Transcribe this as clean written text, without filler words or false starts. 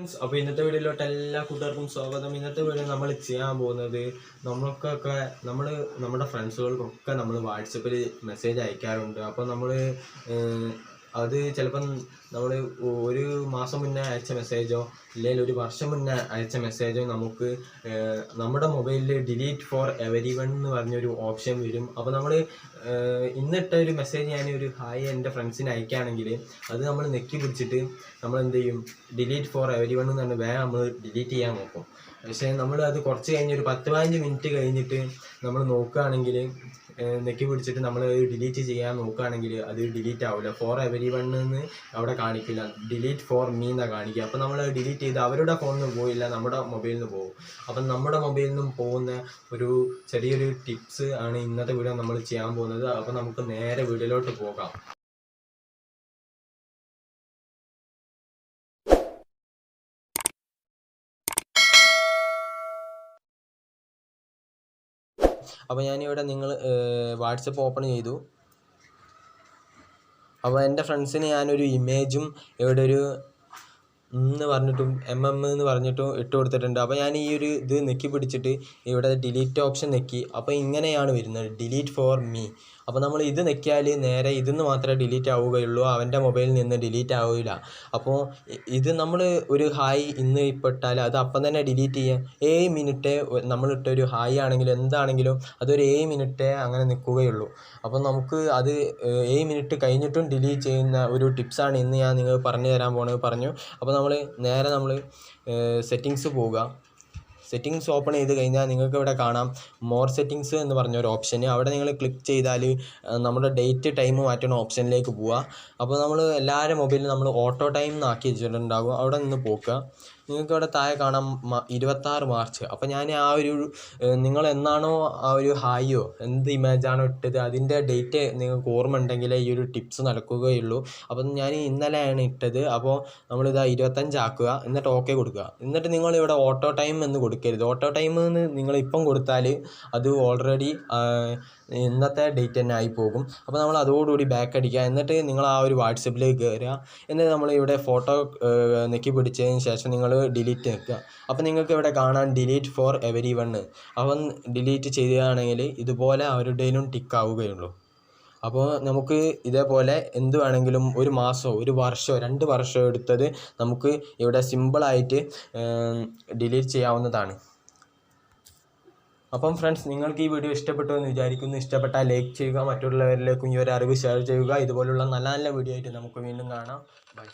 അപ്പോൾ ഇന്നത്തെ വീഡിയോയിലോട്ട് എല്ലാ കൂട്ടുകാർക്കും സ്വാഗതം. ഇന്നത്തെ വീഡിയോ നമ്മൾ ചെയ്യാൻ പോകുന്നത് നമ്മുടെ ഫ്രണ്ട്സുകൾക്കൊക്കെ നമ്മൾ വാട്സപ്പിൽ മെസ്സേജ് അയക്കാറുണ്ട്. അപ്പോൾ നമ്മൾ അത് ചിലപ്പം നമ്മൾ ഒരു മാസം മുന്നേ അയച്ച മെസ്സേജോ അല്ലെങ്കിൽ ഒരു വർഷം മുന്നേ അയച്ച മെസ്സേജോ നമുക്ക് നമ്മുടെ മൊബൈലിൽ ഡിലീറ്റ് ഫോർ എവരി വൺ എന്ന് പറഞ്ഞൊരു ഓപ്ഷൻ വരും. അപ്പോൾ നമ്മൾ ഇന്നിട്ട ഒരു മെസ്സേജ് ഞാൻ ഒരു ഹായ് എൻ്റെ ഫ്രണ്ട്സിന് അയക്കുകയാണെങ്കിൽ അത് നമ്മൾ നെക്കി പിടിച്ചിട്ട് നമ്മൾ എന്ത് ചെയ്യും, ഡിലീറ്റ് ഫോർ എവരി വൺ എന്ന് പറഞ്ഞാൽ വേഗം നമ്മൾ ഡിലീറ്റ് ചെയ്യാൻ നോക്കും. പക്ഷേ നമ്മൾ അത് കുറച്ച് കഴിഞ്ഞ് ഒരു 10-15 മിനിറ്റ് കഴിഞ്ഞിട്ട് നമ്മൾ നോക്കുകയാണെങ്കിൽ നെക്കി പിടിച്ചിട്ട് നമ്മൾ ഡിലീറ്റ് ചെയ്യാൻ നോക്കുകയാണെങ്കിൽ അത് ഡിലീറ്റ് ആവില്ല. ഫോർ എവരി വൺ എന്ന് അവിടെ കാണിക്കില്ല, ഡിലീറ്റ് ഫോർ മീ എന്നാണ് കാണിക്കുക. അപ്പോൾ നമ്മൾ ഡിലീറ്റ് ചെയ്ത് അവരുടെ ഫോണിൽ നിന്ന് പോയില്ല, നമ്മുടെ മൊബൈലിൽ നിന്ന് പോകും. അപ്പം നമ്മുടെ മൊബൈലിൽ നിന്നും പോകുന്ന ഒരു ചെറിയൊരു ടിപ്സ് ആണ് ഇന്നത്തെ വീഡിയോ നമ്മൾ ചെയ്യാൻ പോകുന്നത്. അപ്പോൾ നമുക്ക് നേരെ വീഡിയോയിലോട്ട് പോകാം. അപ്പോൾ ഞാനിവിടെ വാട്സപ്പ് ഓപ്പൺ ചെയ്തു. അപ്പോൾ എൻ്റെ ഫ്രണ്ട്സിന് ഞാനൊരു ഇമേജും ഇവിടെ ഒരു എന്ന് പറഞ്ഞിട്ടും എന്ന് പറഞ്ഞിട്ടും ഇട്ട് കൊടുത്തിട്ടുണ്ട്. അപ്പോൾ ഞാൻ ഈ ഒരു ഇത് നെക്കി പിടിച്ചിട്ട് ഇവിടെ ഡിലീറ്റ് ഓപ്ഷൻ നെക്കി. അപ്പോൾ ഇങ്ങനെയാണ് വരുന്നത്, ഡിലീറ്റ് ഫോർ മീ. അപ്പോൾ നമ്മൾ ഇത് നെക്കിയാൽ നേരെ ഇതിന്ന് മാത്രമേ ഡിലീറ്റ് ആവുകയുള്ളൂ, അവൻ്റെ മൊബൈലിൽ നിന്ന് ഡിലീറ്റ് ആവില്ല. അപ്പോൾ ഇത് നമ്മൾ ഒരു ഹായ് ഇന്ന് ഇപ്പോൾ ഇട്ടാൽ അത് അപ്പം തന്നെ ഡിലീറ്റ് ചെയ്യാം. 7 മിനിറ്റ് നമ്മളിട്ടൊരു ഹായ് ആണെങ്കിലും എന്താണെങ്കിലും അതൊരു 7 മിനിറ്റേ അങ്ങനെ നിൽക്കുകയുള്ളൂ. അപ്പോൾ നമുക്ക് അത് 7 മിനിറ്റ് കഴിഞ്ഞിട്ടും ഡിലീറ്റ് ചെയ്യുന്ന ഒരു ടിപ്സാണ് ഇന്ന് ഞാൻ നിങ്ങൾക്ക് പറഞ്ഞു തരാൻ പറഞ്ഞു. അപ്പോൾ നമ്മൾ സെറ്റിങ്സ് പോവുക. സെറ്റിങ്സ് ഓപ്പൺ ചെയ്ത് കഴിഞ്ഞാൽ നിങ്ങൾക്ക് ഇവിടെ കാണാം മോർ സെറ്റിങ്സ് എന്ന് പറഞ്ഞൊരു ഓപ്ഷന്. അവിടെ നിങ്ങൾ ക്ലിക്ക് ചെയ്താൽ നമ്മുടെ ഡേറ്റ് ടൈം മാറ്റുന്ന ഓപ്ഷനിലേക്ക് പോവുക. അപ്പോൾ നമ്മൾ എല്ലാവരും മൊബൈലിൽ നമ്മൾ ഓട്ടോ ടൈം എന്നാക്കി വെച്ചിട്ടുണ്ടാകും. അവിടെ നിന്ന് പോക്കുക. നിങ്ങൾക്ക് ഇവിടെ താഴെ കാണാം 26 മാർച്ച്. അപ്പോൾ ഞാൻ നിങ്ങൾ എന്നാണോ ആ ഒരു ഹായോ എന്ത് ഇമേജാണോ ഇട്ടത് അതിൻ്റെ ഡേറ്റ് നിങ്ങൾക്ക് ഓർമ്മ ഉണ്ടെങ്കിലേ ഈ ഒരു ടിപ്സ് നടക്കുകയുള്ളൂ. അപ്പം ഞാൻ ഇന്നലെയാണ് ഇട്ടത്. അപ്പോൾ നമ്മളിതാ 25 ആക്കുക, എന്നിട്ട് ഓക്കെ കൊടുക്കുക. എന്നിട്ട് നിങ്ങളിവിടെ ഓട്ടോ ടൈം എന്ന് കൊടുക്കരുത്. ഓട്ടോ ടൈം എന്ന് നിങ്ങൾ ഇപ്പം കൊടുത്താൽ അത് ഓൾറെഡി ഇന്നത്തെ ഡേറ്റ് തന്നെ ആയി പോകും. അപ്പോൾ നമ്മൾ അതോടുകൂടി ബാക്ക് അടിക്കുക. എന്നിട്ട് നിങ്ങൾ ആ ഒരു വാട്സപ്പിലേക്ക് കയറുക. എന്നിട്ട് നമ്മൾ ഇവിടെ ഫോട്ടോ നെക്കി പിടിച്ചതിന് ശേഷം നിങ്ങൾ ഡിലീറ്റ് നിൽക്കുക. അപ്പോൾ നിങ്ങൾക്ക് ഇവിടെ കാണാൻ ഡിലീറ്റ് ഫോർ എവരി വൺ. അവൻ ഡിലീറ്റ് ചെയ്യുകയാണെങ്കിൽ ഇതുപോലെ അവരുടെയും ടിക്ക് ആവുകയുള്ളൂ. അപ്പോൾ നമുക്ക് ഇതേപോലെ എന്ത് വേണമെങ്കിലും ഒരു മാസമോ ഒരു വർഷമോ 2 വർഷമോ എടുത്തത് നമുക്ക് ഇവിടെ സിമ്പിളായിട്ട് ഡിലീറ്റ് ചെയ്യാവുന്നതാണ്. അപ്പം ഫ്രണ്ട്സ്, നിങ്ങൾക്ക് ഈ വീഡിയോ ഇഷ്ടപ്പെട്ടു എന്ന് വിചാരിക്കുന്നു. ഇഷ്ടപ്പെട്ടാൽ ലൈക്ക് ചെയ്യുക, മറ്റുള്ളവരിലേക്കും ഈ ഒരു അറിവ് ഷെയർ ചെയ്യുക. ഇതുപോലുള്ള നല്ല നല്ല വീഡിയോ ആയിട്ട് നമുക്ക് വീണ്ടും കാണാം. ബൈ.